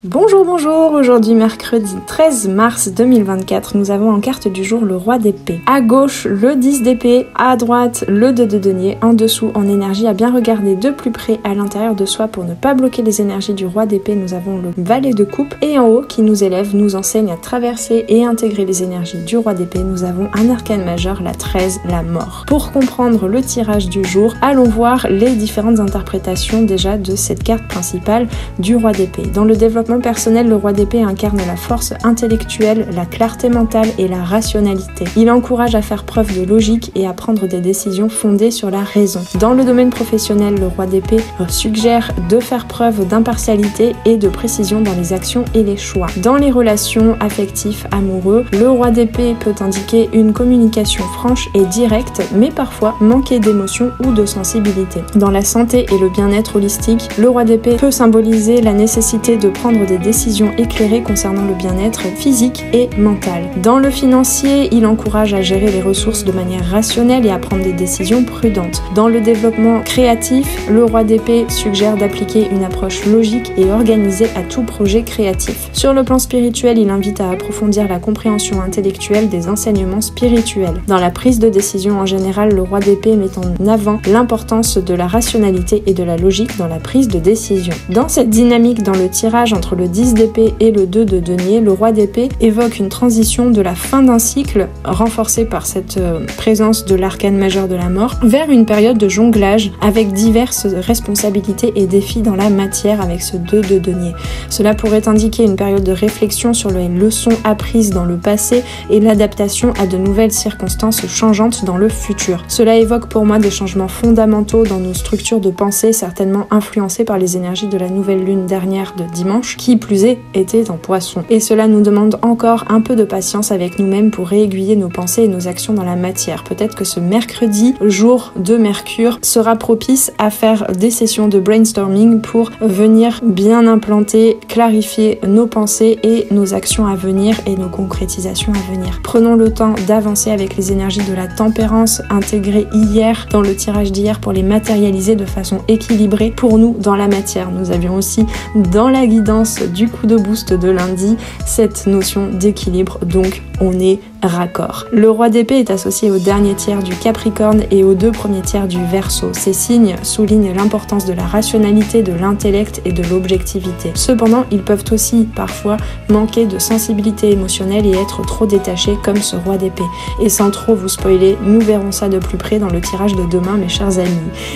Bonjour, aujourd'hui mercredi 13 mars 2024, nous avons en carte du jour le roi d'épée. À gauche, le 10 d'épée, à droite, le 2 de denier, en dessous en énergie, à bien regarder de plus près à l'intérieur de soi pour ne pas bloquer les énergies du roi d'épée, nous avons le valet de coupe et en haut qui nous élève, nous enseigne à traverser et intégrer les énergies du roi d'épée, nous avons un arcane majeur, la 13, la mort. Pour comprendre le tirage du jour, allons voir les différentes interprétations déjà de cette carte principale du roi d'épée. Dans le développement personnel, le roi d'épée incarne la force intellectuelle, la clarté mentale et la rationalité. Il encourage à faire preuve de logique et à prendre des décisions fondées sur la raison. Dans le domaine professionnel, le roi d'épée suggère de faire preuve d'impartialité et de précision dans les actions et les choix. Dans les relations affectives, amoureux, le roi d'épée peut indiquer une communication franche et directe, mais parfois manquer d'émotion ou de sensibilité. Dans la santé et le bien-être holistique, le roi d'épée peut symboliser la nécessité de prendre des décisions éclairées concernant le bien-être physique et mental. Dans le financier, il encourage à gérer les ressources de manière rationnelle et à prendre des décisions prudentes. Dans le développement créatif, le roi d'épée suggère d'appliquer une approche logique et organisée à tout projet créatif. Sur le plan spirituel, il invite à approfondir la compréhension intellectuelle des enseignements spirituels. Dans la prise de décision en général, le roi d'épée met en avant l'importance de la rationalité et de la logique dans la prise de décision. Dans cette dynamique, dans le tirage entre le 10 d'épée et le 2 de denier, le roi d'épée évoque une transition de la fin d'un cycle, renforcée par cette présence de l'arcane majeur de la mort, vers une période de jonglage avec diverses responsabilités et défis dans la matière avec ce 2 de denier. Cela pourrait indiquer une période de réflexion sur les leçons apprises dans le passé et l'adaptation à de nouvelles circonstances changeantes dans le futur. Cela évoque pour moi des changements fondamentaux dans nos structures de pensée, certainement influencés par les énergies de la nouvelle lune dernière de dimanche, qui plus est était en poisson. Et cela nous demande encore un peu de patience avec nous-mêmes pour réaiguiller nos pensées et nos actions dans la matière. Peut-être que ce mercredi, jour de Mercure, sera propice à faire des sessions de brainstorming pour venir bien implanter, clarifier nos pensées et nos actions à venir et nos concrétisations à venir. Prenons le temps d'avancer avec les énergies de la tempérance intégrées hier dans le tirage d'hier pour les matérialiser de façon équilibrée pour nous dans la matière. Nous avions aussi dans la guidance du coup de boost de lundi cette notion d'équilibre, donc on est raccord. Le roi d'épée est associé au dernier tiers du Capricorne et aux 2 premiers tiers du Verseau. Ces signes soulignent l'importance de la rationalité, de l'intellect et de l'objectivité. Cependant, ils peuvent aussi parfois manquer de sensibilité émotionnelle et être trop détachés comme ce roi d'épée. Et sans trop vous spoiler, nous verrons ça de plus près dans le tirage de demain, mes chers amis.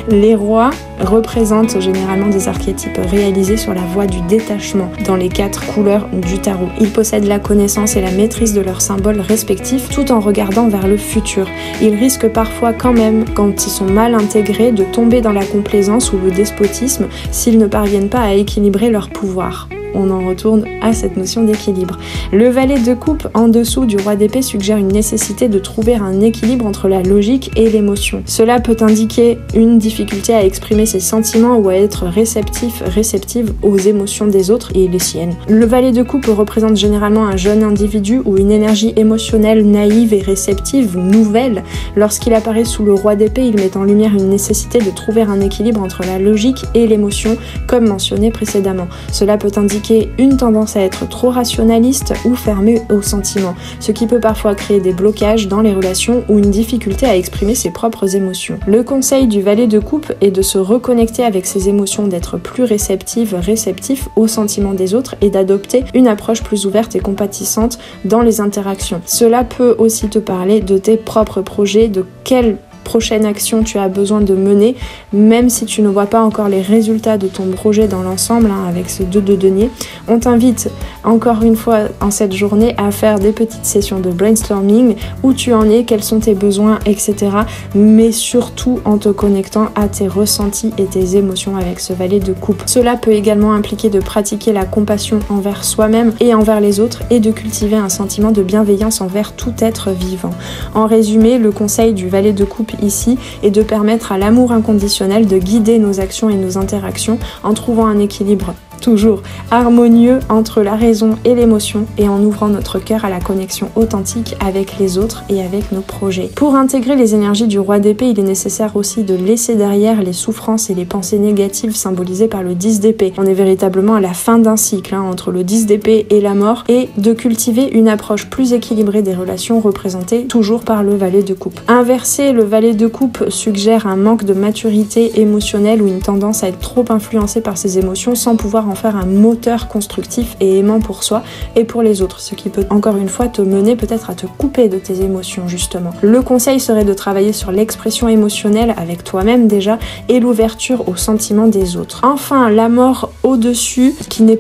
Les rois représentent généralement des archétypes réalisés sur la voie du détachement dans les 4 couleurs du tarot. Ils possèdent la connaissance et la maîtrise de leurs symboles respectifs tout en regardant vers le futur. Ils risquent parfois quand même, quand ils sont mal intégrés, de tomber dans la complaisance ou le despotisme s'ils ne parviennent pas à équilibrer leur pouvoir. On en retourne à cette notion d'équilibre. Le valet de coupe en dessous du roi d'épée suggère une nécessité de trouver un équilibre entre la logique et l'émotion. Cela peut indiquer une difficulté à exprimer ses sentiments ou à être réceptive aux émotions des autres et les siennes. Le valet de coupe représente généralement un jeune individu ou une énergie émotionnelle naïve et réceptive, nouvelle. Lorsqu'il apparaît sous le roi d'épée, il met en lumière une nécessité de trouver un équilibre entre la logique et l'émotion, comme mentionné précédemment. Cela peut indiquer une tendance à être trop rationaliste ou fermé aux sentiments, ce qui peut parfois créer des blocages dans les relations ou une difficulté à exprimer ses propres émotions. Le conseil du valet de coupe est de se reconnecter avec ses émotions, d'être plus réceptif aux sentiments des autres et d'adopter une approche plus ouverte et compatissante dans les interactions. Cela peut aussi te parler de tes propres projets, de quelle prochaine action tu as besoin de mener, même si tu ne vois pas encore les résultats de ton projet dans l'ensemble, avec ce 2 de denier. On t'invite encore une fois en cette journée à faire des petites sessions de brainstorming, où tu en es, quels sont tes besoins, etc. Mais surtout en te connectant à tes ressentis et tes émotions avec ce valet de coupe. Cela peut également impliquer de pratiquer la compassion envers soi-même et envers les autres et de cultiver un sentiment de bienveillance envers tout être vivant. En résumé, le conseil du valet de coupe ici est de permettre à l'amour inconditionnel de guider nos actions et nos interactions en trouvant un équilibre toujours harmonieux entre la raison et l'émotion et en ouvrant notre cœur à la connexion authentique avec les autres et avec nos projets. Pour intégrer les énergies du roi d'épée, il est nécessaire aussi de laisser derrière les souffrances et les pensées négatives symbolisées par le 10 d'épée. On est véritablement à la fin d'un cycle entre le 10 d'épée et la mort, et de cultiver une approche plus équilibrée des relations représentées toujours par le valet de coupe. Inverser le valet de coupe suggère un manque de maturité émotionnelle ou une tendance à être trop influencé par ses émotions sans pouvoir en faire un moteur constructif et aimant pour soi et pour les autres, ce qui peut encore une fois te mener peut-être à te couper de tes émotions justement. Le conseil serait de travailler sur l'expression émotionnelle avec toi-même déjà et l'ouverture aux sentiments des autres. Enfin, la mort au-dessus, qui ne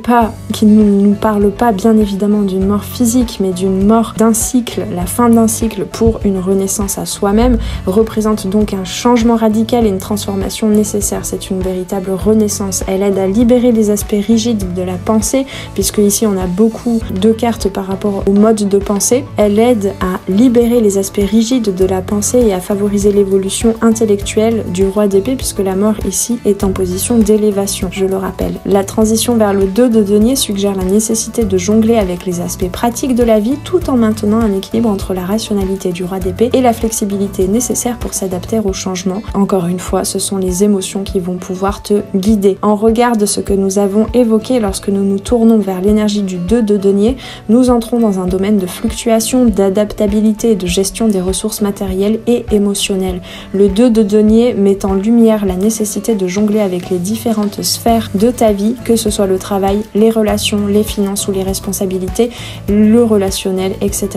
nous parle pas bien évidemment d'une mort physique, mais d'une mort d'un cycle, la fin d'un cycle pour une renaissance à soi-même, représente donc un changement radical et une transformation nécessaire. C'est une véritable renaissance. Elle aide à libérer les aspects rigides de la pensée, puisque ici on a beaucoup de cartes par rapport au mode de pensée. Elle aide à libérer les aspects rigides de la pensée et à favoriser l'évolution intellectuelle du roi d'épée, puisque la mort ici est en position d'élévation, je le rappelle. La transition vers le 2 de denier suggère la nécessité de jongler avec les aspects pratiques de la vie tout en maintenant un équilibre entre la rationalité du roi d'épée et la flexibilité nécessaire pour s'adapter au changement. Encore une fois, ce sont les émotions qui vont pouvoir te guider. En regard de ce que nous avons évoqué lorsque nous nous tournons vers l'énergie du 2 de denier, nous entrons dans un domaine de fluctuation, d'adaptabilité et de gestion des ressources matérielles et émotionnelles. Le 2 de denier met en lumière la nécessité de jongler avec les différentes sphères de ta vie, que ce soit le travail, les relations, les finances ou les responsabilités, le relationnel, etc.,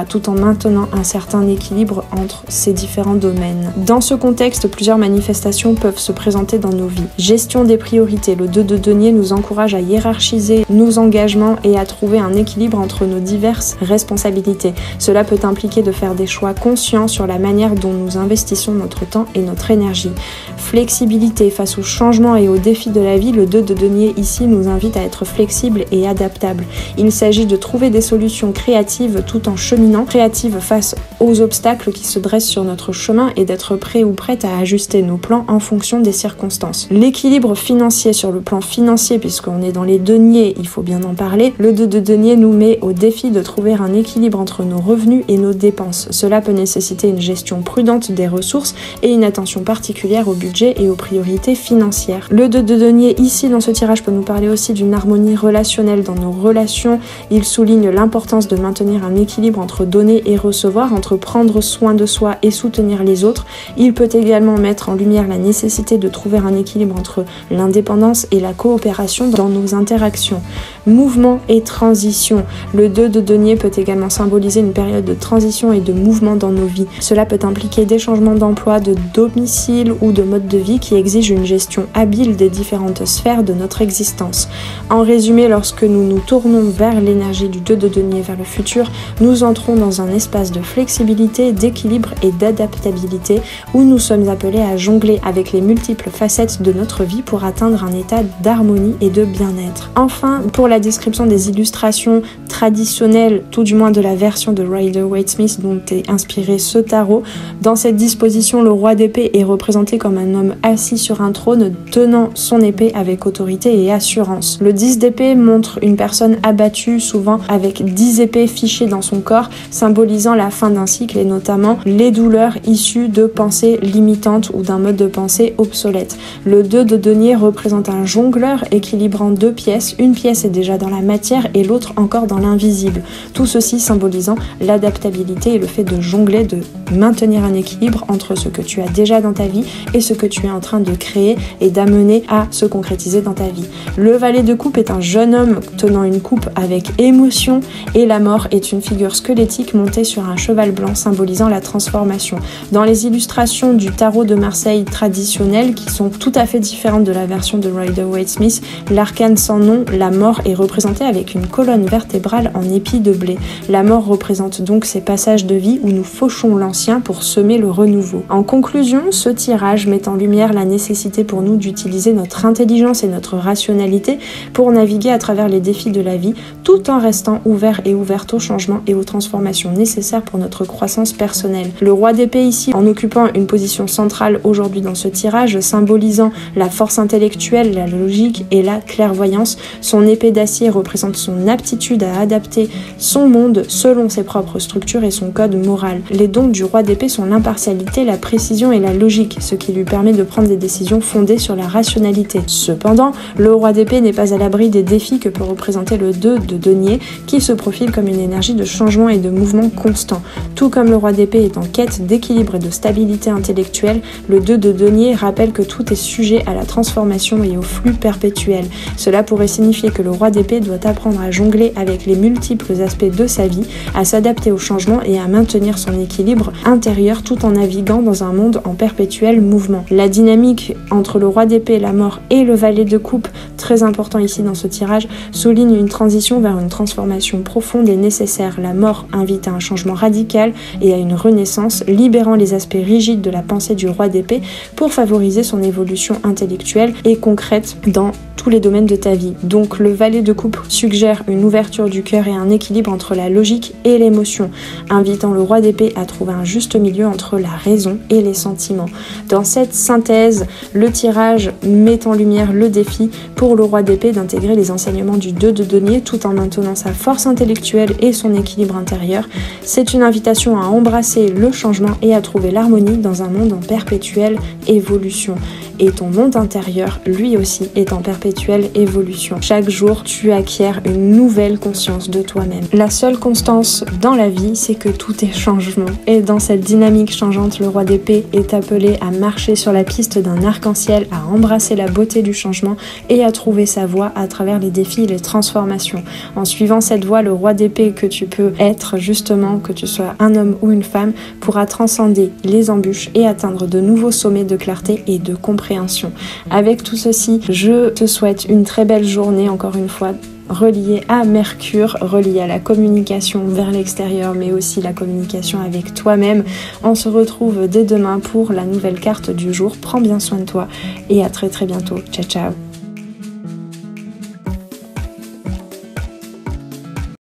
tout en maintenant un certain équilibre entre ces différents domaines. Dans ce contexte, plusieurs manifestations peuvent se présenter dans nos vies. Gestion des priorités. Le 2 de denier nous encourage à hiérarchiser nos engagements et à trouver un équilibre entre nos diverses responsabilités. Cela peut impliquer de faire des choix conscients sur la manière dont nous investissons notre temps et notre énergie. Flexibilité. Face aux changements et aux défis de la vie, le 2 de denier ici nous invite à être flexible et adaptable. Il s'agit de trouver des solutions créatives tout en cheminant, créatives face aux obstacles qui se dressent sur notre chemin et d'être prêt ou prête à ajuster nos plans en fonction des circonstances. L'équilibre financier. Sur le plan financier, puisqu'on est dans les deniers, il faut bien en parler, le 2 de denier nous met au défi de trouver un équilibre entre nos revenus et nos dépenses. Cela peut nécessiter une gestion prudente des ressources et une attention particulière au budget et aux priorités financières. Le 2 de denier ici dans ce tirage peut nous parler aussi d'une harmonie relationnelle dans nos relations. Il souligne l'importance de maintenir un équilibre entre donner et recevoir, entre prendre soin de soi et soutenir les autres. Il peut également mettre en lumière la nécessité de trouver un équilibre entre l'indépendance et la coopération dans nos interactions. Mouvement et transition. Le 2 de denier peut également symboliser une période de transition et de mouvement dans nos vies. Cela peut impliquer des changements d'emploi, de domicile ou de mode de vie qui exigent une gestion habile des différentes sphères de notre existence. En résumé, lorsque nous nous tournons vers l'énergie du 2 de denier, vers le futur, nous entrons dans un espace de flexibilité, d'équilibre et d'adaptabilité où nous sommes appelés à jongler avec les multiples facettes de notre vie pour atteindre un état d'harmonie et de bien-être. Enfin, pour la description des illustrations traditionnelles, tout du moins de la version de Rider-Waite-Smith dont est inspiré ce tarot, dans cette disposition, le roi d'épée est représenté comme un homme assis sur un trône tenant son épée avec autorité et assurance. Le 10 d'épée montre une personne abattue, souvent avec 10 épées fichées dans son corps, symbolisant la fin d'un cycle et notamment les douleurs issues de pensées limitantes ou d'un mode de pensée obsolète. Le 2 de denier représente un jongleur équilibrant deux pièces. Une pièce est déjà dans la matière et l'autre encore dans l'invisible. Tout ceci symbolisant l'adaptabilité et le fait de jongler, de maintenir un équilibre entre ce que tu as déjà dans ta vie et ce que tu es en train de créer et d'amener à se concrétiser dans ta vie. Le valet de coupe est un jeune homme tenant une coupe avec émotion et la mort est une figure squelettique montée sur un cheval blanc symbolisant la transformation. Dans les illustrations du tarot de Marseille traditionnel, qui sont tout à fait différentes de la version de Rider-Waite-Smith, l'arcane sans nom, la mort, est représentée avec une colonne vertébrale en épi de blé. La mort représente donc ces passages de vie où nous fauchons l'ancien pour semer le renouveau. En conclusion, ce tirage met en lumière la nécessité pour nous d'utiliser notre intelligence et notre rationalité pour naviguer à travers les défis de la vie, tout en restant ouverts et ouvertes aux changements et aux transformations nécessaires pour notre croissance personnelle. Le roi d'épée ici, en occupant une position centrale aujourd'hui dans ce tirage, symbolisant la force intellectuelle, la logique et et la clairvoyance. Son épée d'acier représente son aptitude à adapter son monde selon ses propres structures et son code moral. Les dons du roi d'épée sont l'impartialité, la précision et la logique, ce qui lui permet de prendre des décisions fondées sur la rationalité. Cependant, le roi d'épée n'est pas à l'abri des défis que peut représenter le 2 de denier, qui se profile comme une énergie de changement et de mouvement constant. Tout comme le roi d'épée est en quête d'équilibre et de stabilité intellectuelle, le 2 de denier rappelle que tout est sujet à la transformation et au flux perpétuel. Cela pourrait signifier que le roi d'épée doit apprendre à jongler avec les multiples aspects de sa vie, à s'adapter au changement et à maintenir son équilibre intérieur tout en naviguant dans un monde en perpétuel mouvement. La dynamique entre le roi d'épée, la mort et le valet de coupe, très important ici dans ce tirage, souligne une transition vers une transformation profonde et nécessaire. La mort invite à un changement radical et à une renaissance, libérant les aspects rigides de la pensée du roi d'épée pour favoriser son évolution intellectuelle et concrète dans tous les domaines de ta vie. Donc le valet de coupe suggère une ouverture du cœur et un équilibre entre la logique et l'émotion, invitant le roi d'épée à trouver un juste milieu entre la raison et les sentiments. Dans cette synthèse, le tirage met en lumière le défi pour le roi d'épée d'intégrer les enseignements du 2 de denier tout en maintenant sa force intellectuelle et son équilibre intérieur. C'est une invitation à embrasser le changement et à trouver l'harmonie dans un monde en perpétuelle évolution. Et ton monde intérieur, lui aussi, est en perpétuelle évolution. Chaque jour, tu acquiers une nouvelle conscience de toi-même. La seule constance dans la vie, c'est que tout est changement. Et dans cette dynamique changeante, le roi d'épée est appelé à marcher sur la piste d'un arc-en-ciel, à embrasser la beauté du changement et à trouver sa voie à travers les défis et les transformations. En suivant cette voie, le roi d'épée que tu peux être, justement, que tu sois un homme ou une femme, pourra transcender les embûches et atteindre de nouveaux sommets de clarté et de compréhension. Avec tout ceci, je te souhaite une très belle journée, encore une fois, reliée à Mercure, reliée à la communication vers l'extérieur, mais aussi la communication avec toi-même. On se retrouve dès demain pour la nouvelle carte du jour. Prends bien soin de toi et à très très bientôt. Ciao ciao.